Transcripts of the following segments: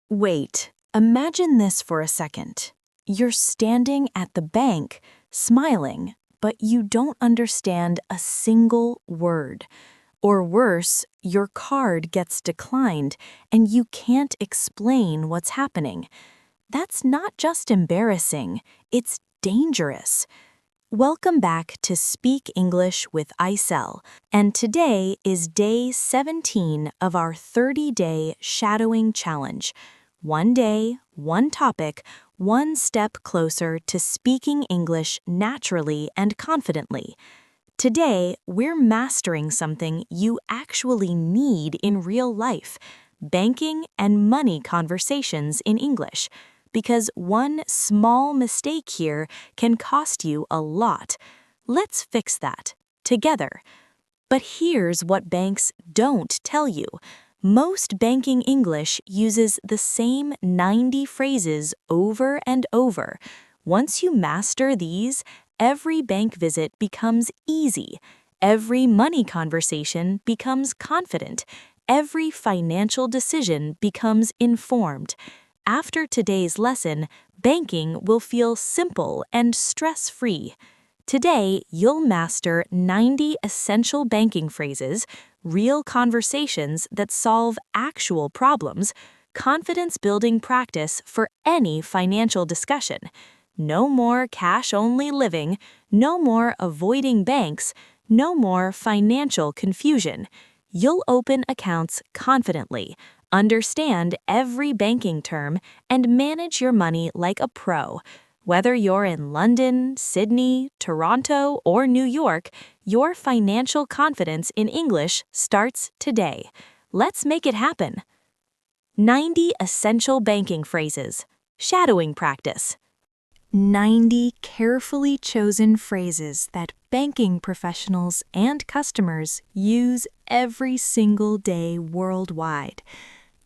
Wait, imagine this for a second. You're standing at the bank, smiling, but you don't understand a single word. Or worse, your card gets declined and you can't explain what's happening. That's not just embarrassing, it's dangerous. Welcome back to Speak English with Aisell, and today is day 17 of our 30-day shadowing challenge. One day, one topic, one step closer to speaking English naturally and confidently. Today, we're mastering something you actually need in real life: banking and money conversations in English. Because one small mistake here can cost you a lot. Let's fix that, together. But here's what banks don't tell you. Most banking English uses the same 90 phrases over and over. Once you master these, every bank visit becomes easy. Every money conversation becomes confident. Every financial decision becomes informed. After today's lesson, banking will feel simple and stress-free. Today, you'll master 90 essential banking phrases, real conversations that solve actual problems, confidence-building practice for any financial discussion. No more cash-only living, no more avoiding banks, no more financial confusion. You'll open accounts confidently, understand every banking term, and manage your money like a pro. Whether you're in London, Sydney, Toronto, or New York, your financial confidence in English starts today. Let's make it happen. 90 essential banking phrases. Shadowing practice. 90 carefully chosen phrases that banking professionals and customers use every single day worldwide.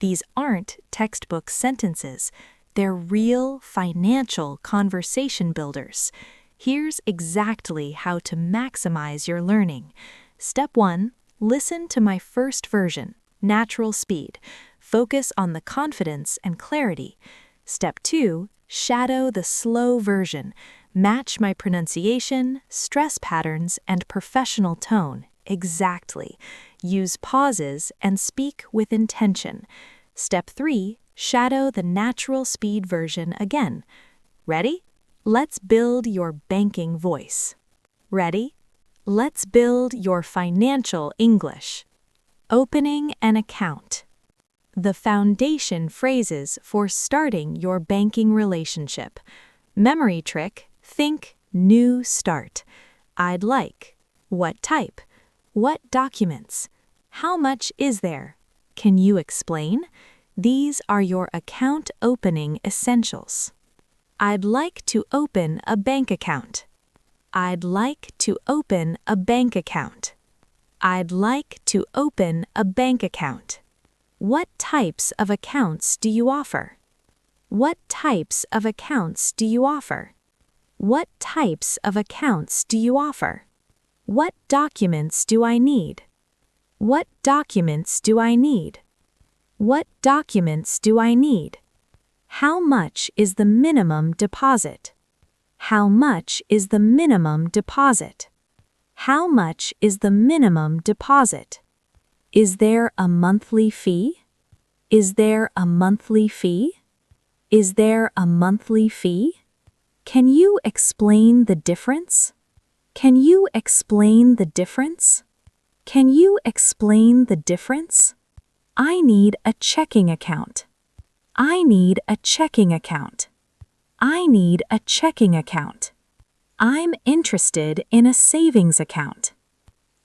These aren't textbook sentences. They're real financial conversation builders. Here's exactly how to maximize your learning. Step 1, listen to my first version, natural speed. Focus on the confidence and clarity. Step 2, shadow the slow version. Match my pronunciation, stress patterns, and professional tone exactly. Use pauses and speak with intention. Step 3, shadow the natural speed version again. Ready? Let's build your banking voice. Ready? Let's build your financial English. Opening an account. The foundation phrases for starting your banking relationship. Memory trick, think new start. I'd like. What type? What documents? How much is there? Can you explain? These are your account opening essentials. I'd like to open a bank account. I'd like to open a bank account. I'd like to open a bank account. What types of accounts do you offer? What types of accounts do you offer? What types of accounts do you offer? What documents do I need? What documents do I need? What documents do I need? How much is the minimum deposit? How much is the minimum deposit? How much is the minimum deposit? Is there a monthly fee? Is there a monthly fee? Is there a monthly fee? Can you explain the difference? Can you explain the difference? Can you explain the difference? I need a checking account. I need a checking account. I need a checking account. I'm interested in a savings account.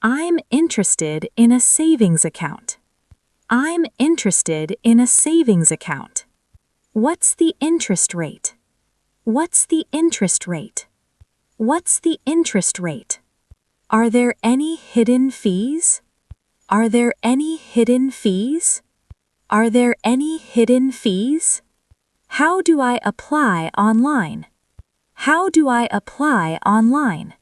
I'm interested in a savings account. I'm interested in a savings account. What's the interest rate? What's the interest rate? What's the interest rate? Are there any hidden fees? Are there any hidden fees? Are there any hidden fees? How do I apply online? How do I apply online?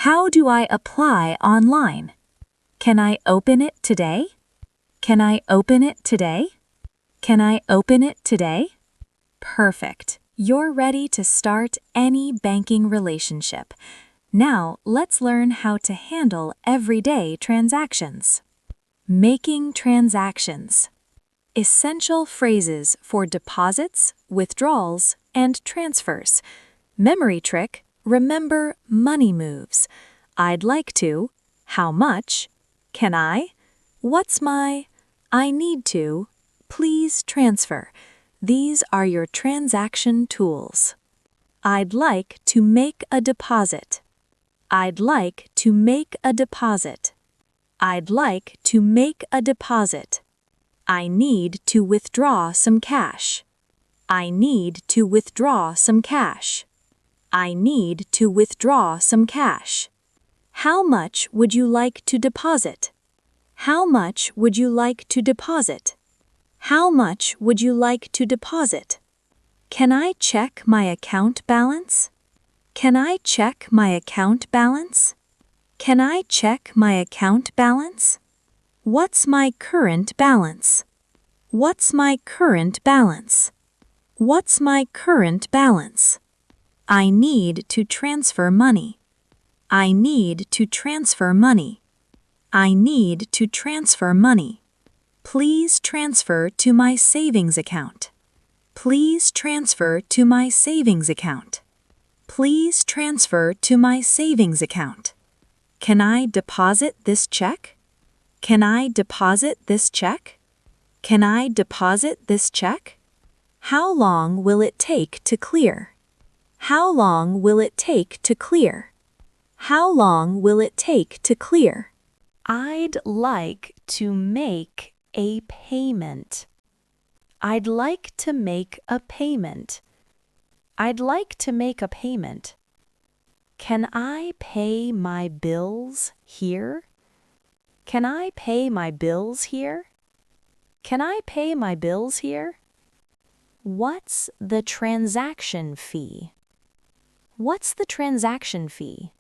How do I apply online? Can I open it today? Can I open it today? Can I open it today? Perfect. You're ready to start any banking relationship. Now, let's learn how to handle everyday transactions. Making transactions. Essential phrases for deposits, withdrawals, and transfers. Memory trick, remember money moves. I'd like to, how much, can I, what's my, I need to, please transfer. These are your transaction tools. I'd like to make a deposit. I'd like to make a deposit. I'd like to make a deposit. I need to withdraw some cash. I need to withdraw some cash. I need to withdraw some cash. How much would you like to deposit? How much would you like to deposit? How much would you like to deposit? Can I check my account balance? Can I check my account balance? Can I check my account balance? What's my current balance? What's my current balance? What's my current balance? I need to transfer money. I need to transfer money. I need to transfer money. Please transfer to my savings account. Please transfer to my savings account. Please transfer to my savings account. Can I deposit this check? Can I deposit this check? Can I deposit this check? How long will it take to clear? How long will it take to clear? How long will it take to clear? I'd like to make a payment. I'd like to make a payment. I'd like to make a payment. Can I pay my bills here? Can I pay my bills here? Can I pay my bills here? What's the transaction fee? What's the transaction fee?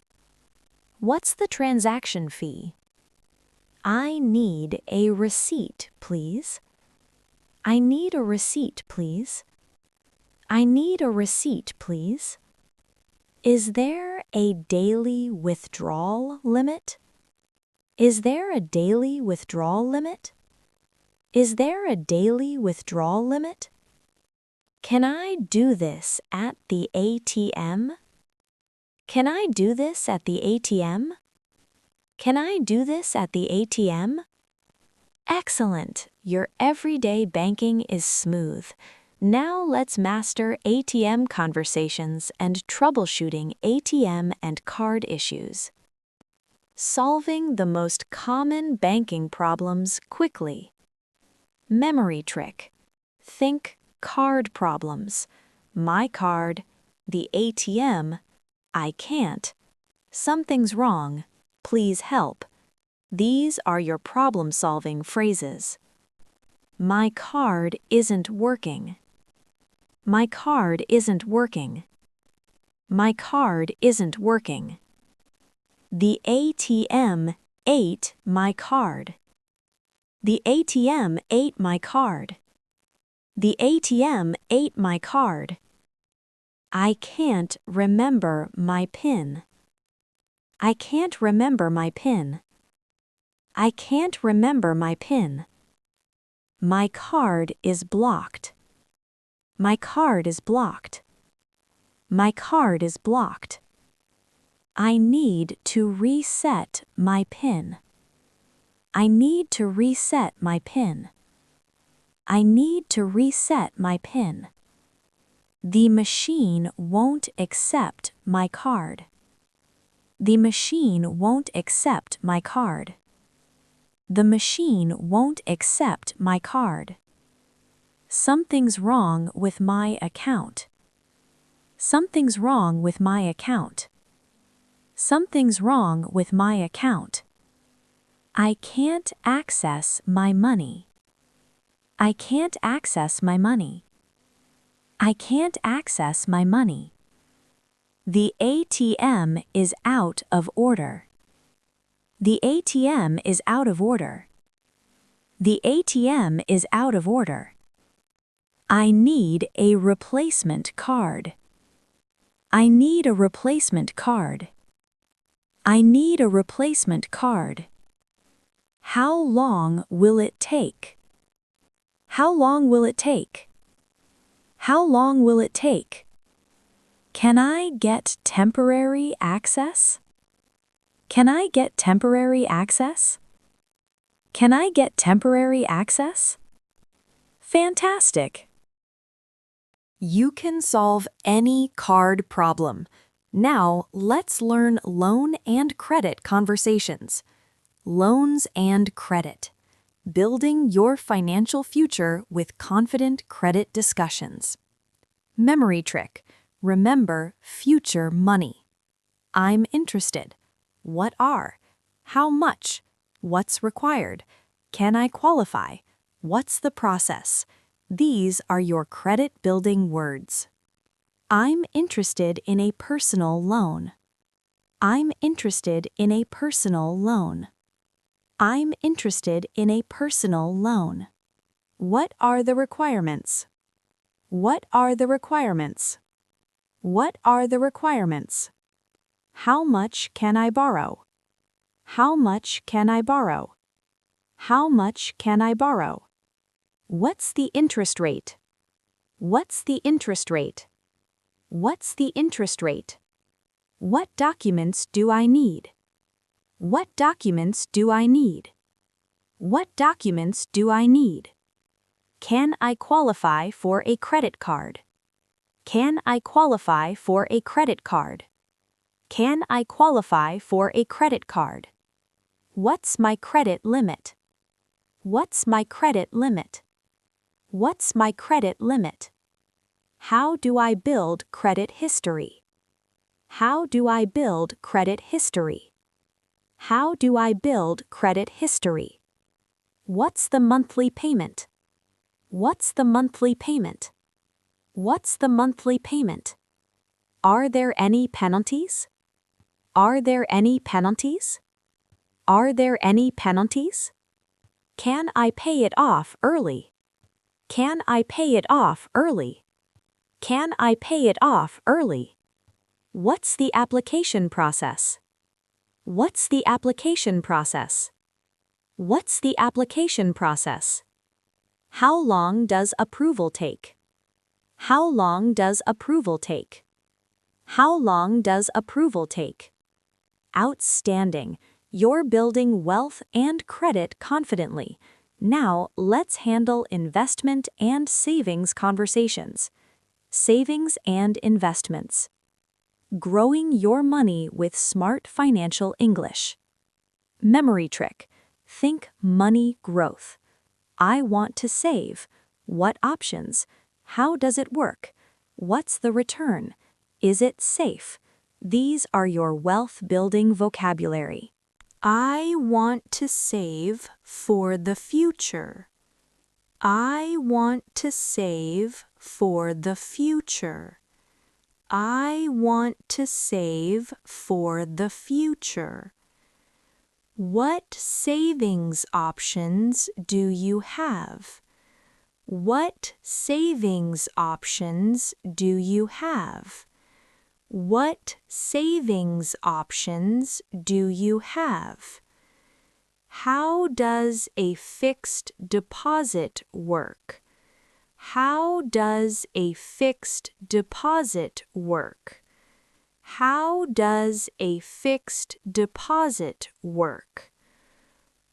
What's the transaction fee? I need a receipt, please. I need a receipt, please. I need a receipt, please. Is there a daily withdrawal limit? Is there a daily withdrawal limit? Is there a daily withdrawal limit? Can I do this at the ATM? Can I do this at the ATM? Can I do this at the ATM? Excellent! Your everyday banking is smooth. Now let's master ATM conversations and troubleshooting ATM and card issues. Solving the most common banking problems quickly. Memory trick. Think card problems. My card, the ATM, I can't, something's wrong, please help. These are your problem-solving phrases. My card isn't working. My card isn't working. My card isn't working. The ATM ate my card. The ATM ate my card. The ATM ate my card. I can't remember my PIN. I can't remember my PIN. I can't remember my PIN. My card is blocked. My card is blocked. My card is blocked. I need to reset my PIN. I need to reset my PIN. I need to reset my PIN. The machine won't accept my card. The machine won't accept my card. The machine won't accept my card. Something's wrong with my account. Something's wrong with my account. Something's wrong with my account. I can't access my money. I can't access my money. I can't access my money. The ATM is out of order. The ATM is out of order. The ATM is out of order. I need a replacement card. I need a replacement card. I need a replacement card. How long will it take? How long will it take? How long will it take? Can I get temporary access? Can I get temporary access? Can I get temporary access? Fantastic! You can solve any card problem. Now, let's learn loan and credit conversations. Loans and credit. Building your financial future with confident credit discussions. Memory trick. Remember future money. I'm interested. What are? How much? What's required? Can I qualify? What's the process? These are your credit-building words. I'm interested in a personal loan. I'm interested in a personal loan. I'm interested in a personal loan. What are the requirements? What are the requirements? What are the requirements? How much can I borrow? How much can I borrow? How much can I borrow? What's the interest rate? What's the interest rate? What's the interest rate? What documents do I need? What documents do I need? What documents do I need? Can I qualify for a credit card? Can I qualify for a credit card? Can I qualify for a credit card? What's my credit limit? What's my credit limit? What's my credit limit? How do I build credit history? How do I build credit history? How do I build credit history? What's the monthly payment? What's the monthly payment? What's the monthly payment? Are there any penalties? Are there any penalties? Are there any penalties? Can I pay it off early? Can I pay it off early? Can I pay it off early? What's the application process? What's the application process? What's the application process? How long does approval take? How long does approval take? How long does approval take? Outstanding! You're building wealth and credit confidently. Now, let's handle investment and savings conversations. Savings and investments. Growing your money with smart financial English. Memory trick. Think money growth. I want to save. What options? How does it work? What's the return? Is it safe? These are your wealth-building vocabulary. I want to save for the future. I want to save for the future. I want to save for the future. What savings options do you have? What savings options do you have? What savings options do you have? How does a fixed deposit work? How does a fixed deposit work? How does a fixed deposit work?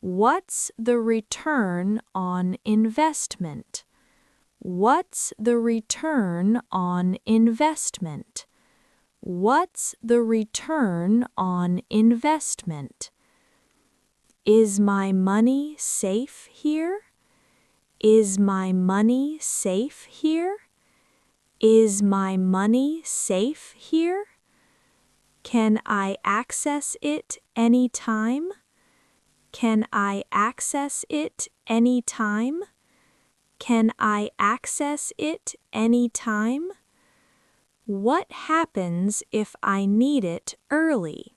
What's the return on investment? What's the return on investment? What's the return on investment? Is my money safe here? Is my money safe here? Is my money safe here? Can I access it anytime? Can I access it anytime? Can I access it anytime? What happens if I need it early?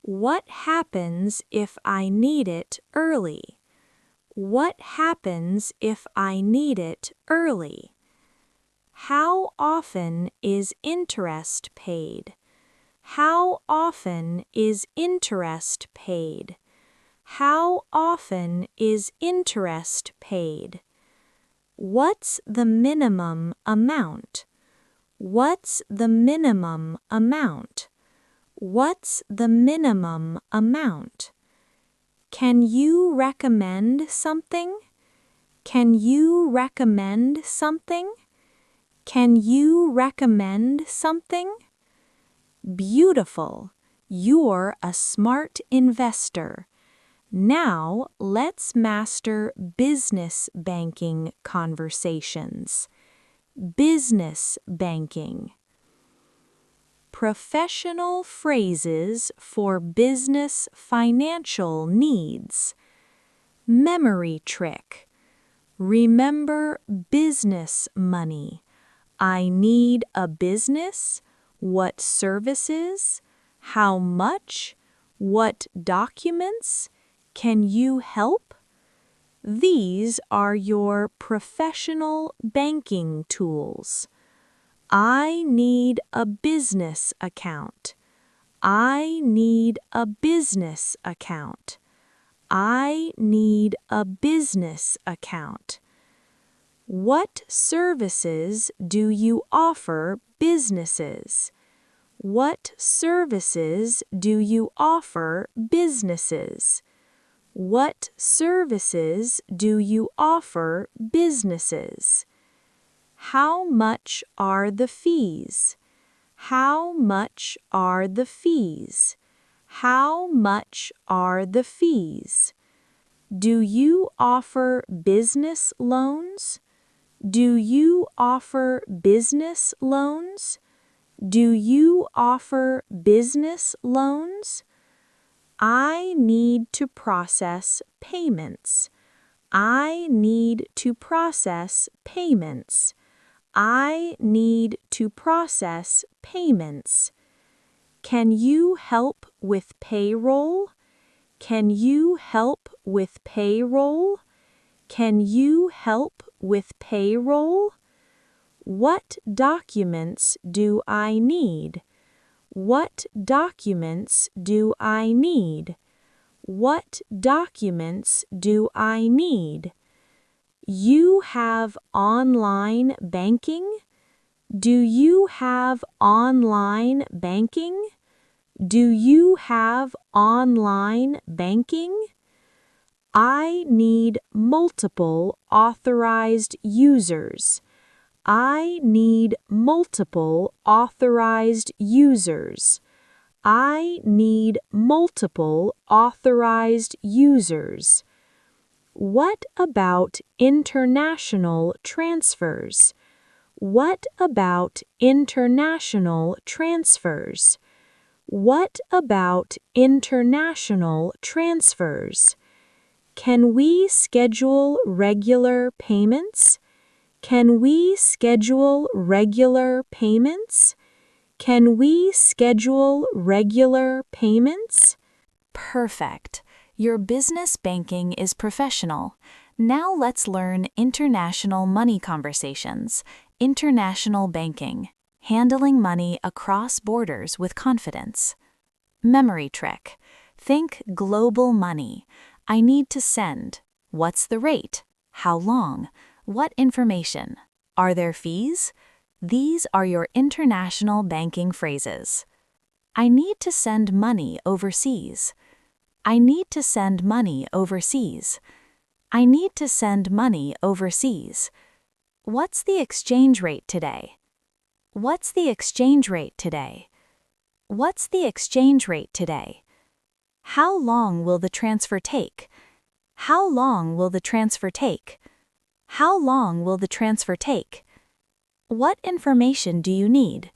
What happens if I need it early? What happens if I need it early? How often is interest paid? How often is interest paid? How often is interest paid? What's the minimum amount? What's the minimum amount? What's the minimum amount? Can you recommend something? Can you recommend something? Can you recommend something? Beautiful. You're a smart investor. Now let's master business banking conversations. Business banking. Professional phrases for business financial needs. Memory trick. Remember business money. I need a business. What services? How much? What documents? Can you help? These are your professional banking tools. I need a business account. I need a business account. I need a business account. What services do you offer businesses? What services do you offer businesses? What services do you offer businesses? How much are the fees? How much are the fees? How much are the fees? Do you offer business loans? Do you offer business loans? Do you offer business loans? I need to process payments. I need to process payments. I need to process payments. Can you help with payroll? Can you help with payroll? Can you help with payroll? What documents do I need? What documents do I need? What documents do I need? You have online banking? Do you have online banking? Do you have online banking? I need multiple authorized users. I need multiple authorized users. I need multiple authorized users. What about international transfers? What about international transfers? What about international transfers? Can we schedule regular payments? Can we schedule regular payments? Can we schedule regular payments? Perfect. Your business banking is professional. Now let's learn international money conversations. International banking. Handling money across borders with confidence. Memory trick. Think global money. I need to send. What's the rate? How long? What information? Are there fees? These are your international banking phrases. I need to send money overseas. I need to send money overseas. I need to send money overseas. What's the exchange rate today? What's the exchange rate today? What's the exchange rate today? How long will the transfer take? How long will the transfer take? How long will the transfer take? What information do you need?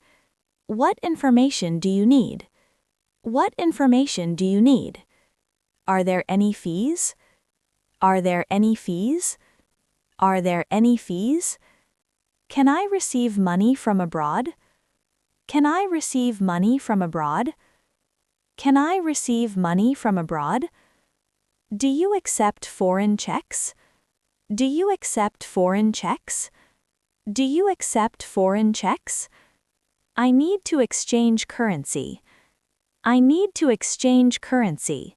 What information do you need? What information do you need? Are there any fees? Are there any fees? Are there any fees? Can I receive money from abroad? Can I receive money from abroad? Can I receive money from abroad? Do you accept foreign checks? Do you accept foreign checks? Do you accept foreign checks? I need to exchange currency. I need to exchange currency.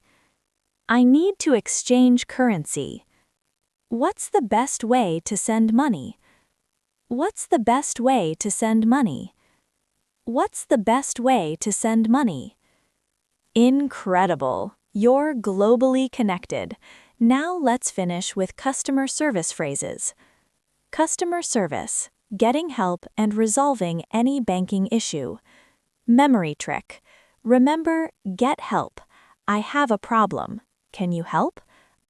I need to exchange currency. What's the best way to send money? What's the best way to send money? What's the best way to send money? Incredible! You're globally connected. Now let's finish with customer service phrases. Customer service, getting help and resolving any banking issue. Memory trick. Remember, get help. I have a problem. Can you help?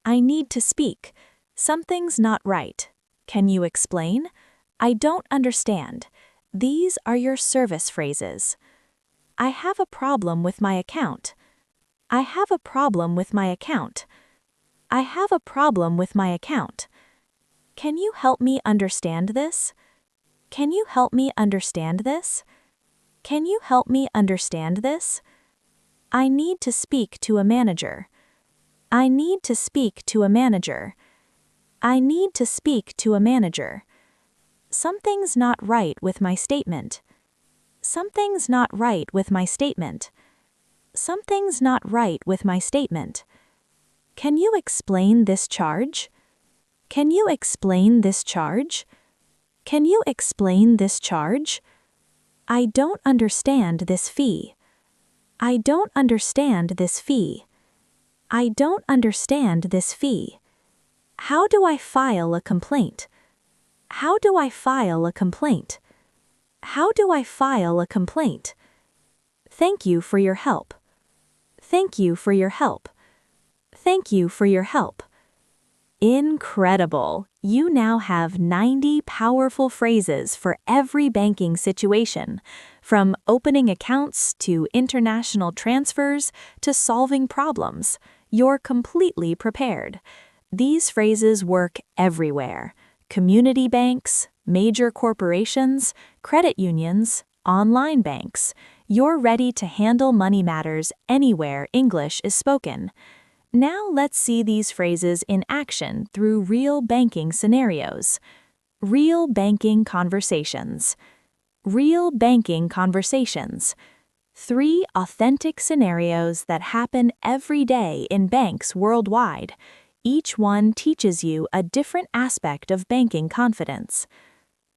I need to speak. Something's not right. Can you explain? I don't understand. These are your service phrases. I have a problem with my account. I have a problem with my account. I have a problem with my account. Can you help me understand this? Can you help me understand this? Can you help me understand this? I need to speak to a manager. I need to speak to a manager. I need to speak to a manager. Something's not right with my statement. Something's not right with my statement. Something's not right with my statement. Can you explain this charge? Can you explain this charge? Can you explain this charge? I don't understand this fee. I don't understand this fee. I don't understand this fee. How do I file a complaint? How do I file a complaint? How do I file a complaint? Thank you for your help. Thank you for your help. Thank you for your help. Incredible! You now have 90 powerful phrases for every banking situation, from opening accounts to international transfers to solving problems. You're completely prepared. These phrases work everywhere: community banks, major corporations, credit unions, online banks. You're ready to handle money matters anywhere English is spoken. Now let's see these phrases in action through real banking scenarios. Real banking conversations. Real banking conversations. 3 authentic scenarios that happen every day in banks worldwide. Each one teaches you a different aspect of banking confidence.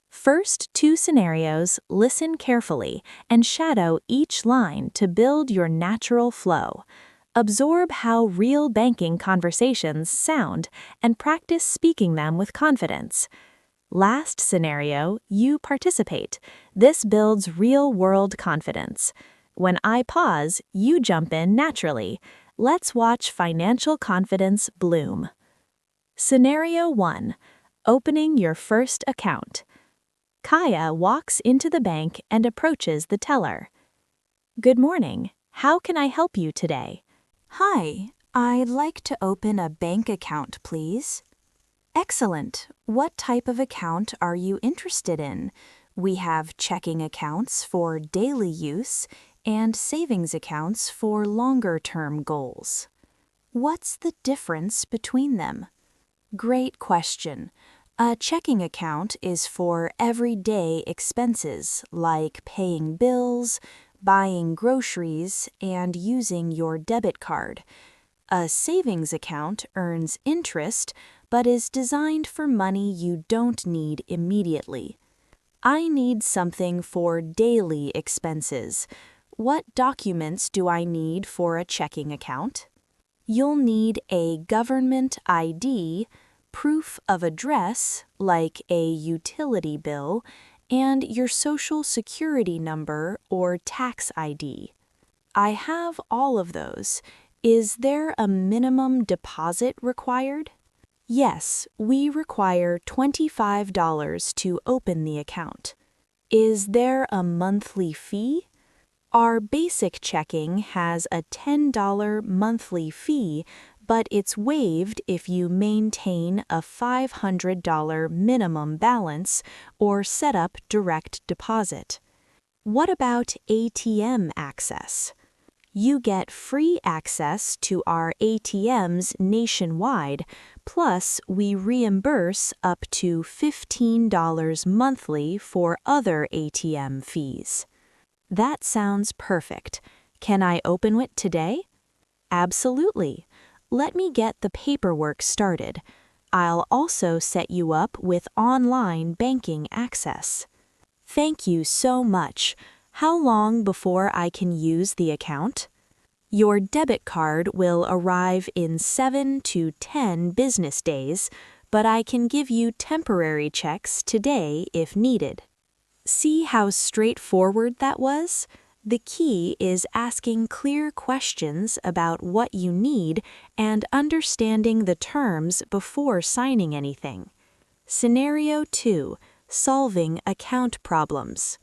First 2 scenarios, listen carefully and shadow each line to build your natural flow. Absorb how real banking conversations sound and practice speaking them with confidence. Last scenario, you participate. This builds real-world confidence. When I pause, you jump in naturally. Let's watch financial confidence bloom. Scenario 1. Opening your first account. Kaya walks into the bank and approaches the teller. Good morning. How can I help you today? Hi, I'd like to open a bank account, please. Excellent. What type of account are you interested in? We have checking accounts for daily use and savings accounts for longer-term goals. What's the difference between them? Great question. A checking account is for everyday expenses like paying bills, buying groceries, and using your debit card. A savings account earns interest but is designed for money you don't need immediately. I need something for daily expenses. What documents do I need for a checking account? You'll need a government ID, proof of address, like a utility bill, and your social security number or tax ID. I have all of those. Is there a minimum deposit required? Yes, we require $25 to open the account. Is there a monthly fee? Our basic checking has a $10 monthly fee, but it's waived if you maintain a $500 minimum balance or set up direct deposit. What about ATM access? You get free access to our ATMs nationwide, plus we reimburse up to $15 monthly for other ATM fees. That sounds perfect. Can I open it today? Absolutely. Let me get the paperwork started. I'll also set you up with online banking access. Thank you so much. How long before I can use the account? Your debit card will arrive in 7 to 10 business days, but I can give you temporary checks today if needed. See how straightforward that was? The key is asking clear questions about what you need and understanding the terms before signing anything. Scenario 2. Solving account problems.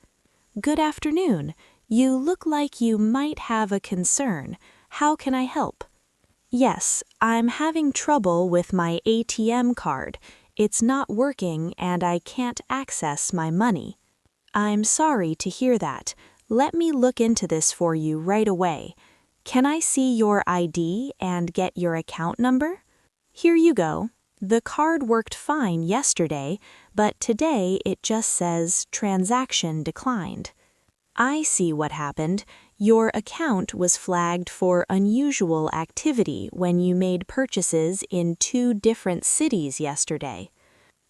Good afternoon. You look like you might have a concern. How can I help? Yes, I'm having trouble with my ATM card. It's not working and I can't access my money. I'm sorry to hear that. Let me look into this for you right away. Can I see your ID and get your account number? Here you go. The card worked fine yesterday, but today it just says transaction declined. I see what happened. Your account was flagged for unusual activity when you made purchases in 2 different cities yesterday.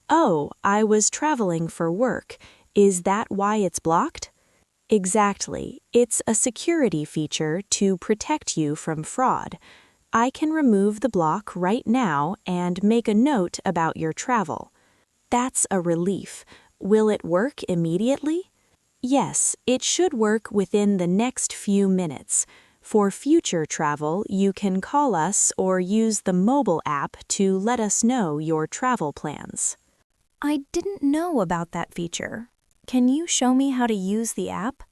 Oh, I was traveling for work. Is that why it's blocked? Exactly. It's a security feature to protect you from fraud. I can remove the block right now and make a note about your travel. That's a relief. Will it work immediately? Yes, it should work within the next few minutes. For future travel, you can call us or use the mobile app to let us know your travel plans. I didn't know about that feature. Can you show me how to use the app?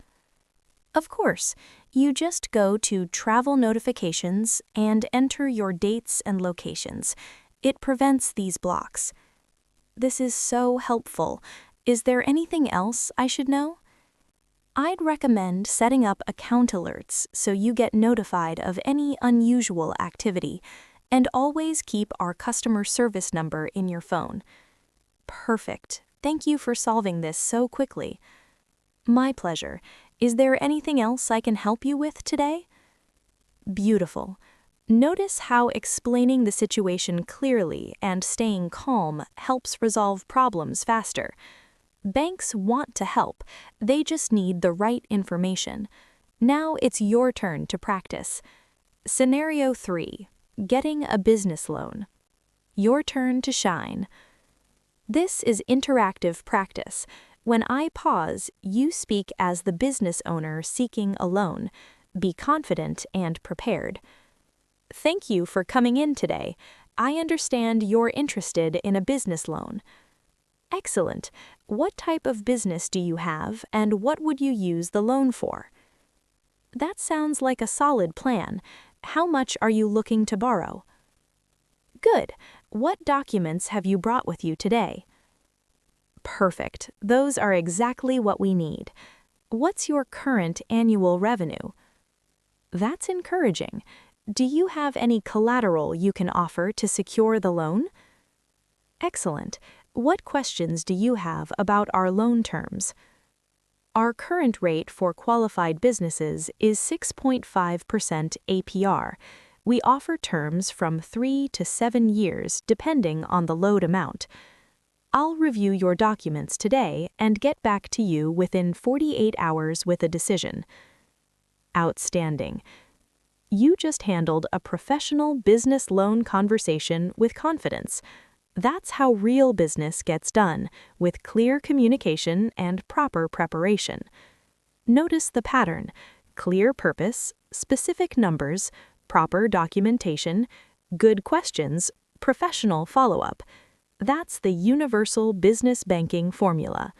Of course. You just go to Travel Notifications and enter your dates and locations. It prevents these blocks. This is so helpful. Is there anything else I should know? I'd recommend setting up account alerts so you get notified of any unusual activity, and always keep our customer service number in your phone. Perfect. Thank you for solving this so quickly. My pleasure. Is there anything else I can help you with today? Beautiful. Notice how explaining the situation clearly and staying calm helps resolve problems faster. Banks want to help, they just need the right information. Now it's your turn to practice. Scenario 3. Getting a business loan. Your turn to shine. This is interactive practice. When I pause, you speak as the business owner seeking a loan. Be confident and prepared. Thank you for coming in today. I understand you're interested in a business loan. Excellent. What type of business do you have and what would you use the loan for? That sounds like a solid plan. How much are you looking to borrow? Good. What documents have you brought with you today? Perfect. Those are exactly what we need. What's your current annual revenue? That's encouraging. Do you have any collateral you can offer to secure the loan? Excellent. What questions do you have about our loan terms? Our current rate for qualified businesses is 6.5% APR. We offer terms from 3 to 7 years depending on the load amount. I'll review your documents today and get back to you within 48 hours with a decision. Outstanding. You just handled a professional business loan conversation with confidence. That's how real business gets done, with clear communication and proper preparation. Notice the pattern: clear purpose, specific numbers, proper documentation, good questions, professional follow-up. That's the universal business banking formula.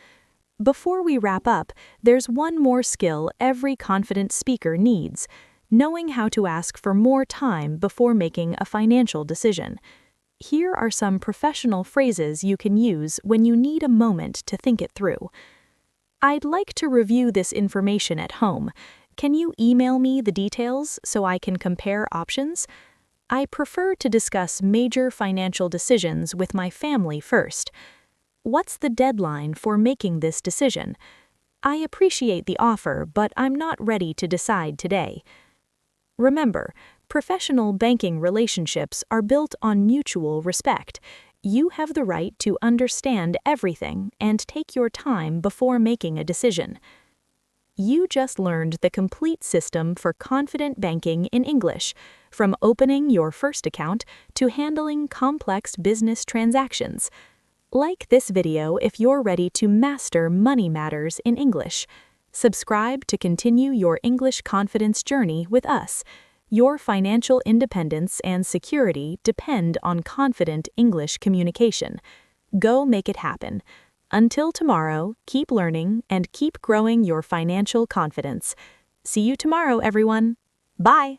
Before we wrap up, there's one more skill every confident speaker needs: knowing how to ask for more time before making a financial decision. Here are some professional phrases you can use when you need a moment to think it through. I'd like to review this information at home. Can you email me the details so I can compare options? I prefer to discuss major financial decisions with my family first. What's the deadline for making this decision? I appreciate the offer, but I'm not ready to decide today. Remember, professional banking relationships are built on mutual respect. You have the right to understand everything and take your time before making a decision. You just learned the complete system for confident banking in English, from opening your first account to handling complex business transactions. Like this video if you're ready to master money matters in English. Subscribe to continue your English confidence journey with us. Your financial independence and security depend on confident English communication. Go make it happen. Until tomorrow, keep learning and keep growing your financial confidence. See you tomorrow, everyone. Bye!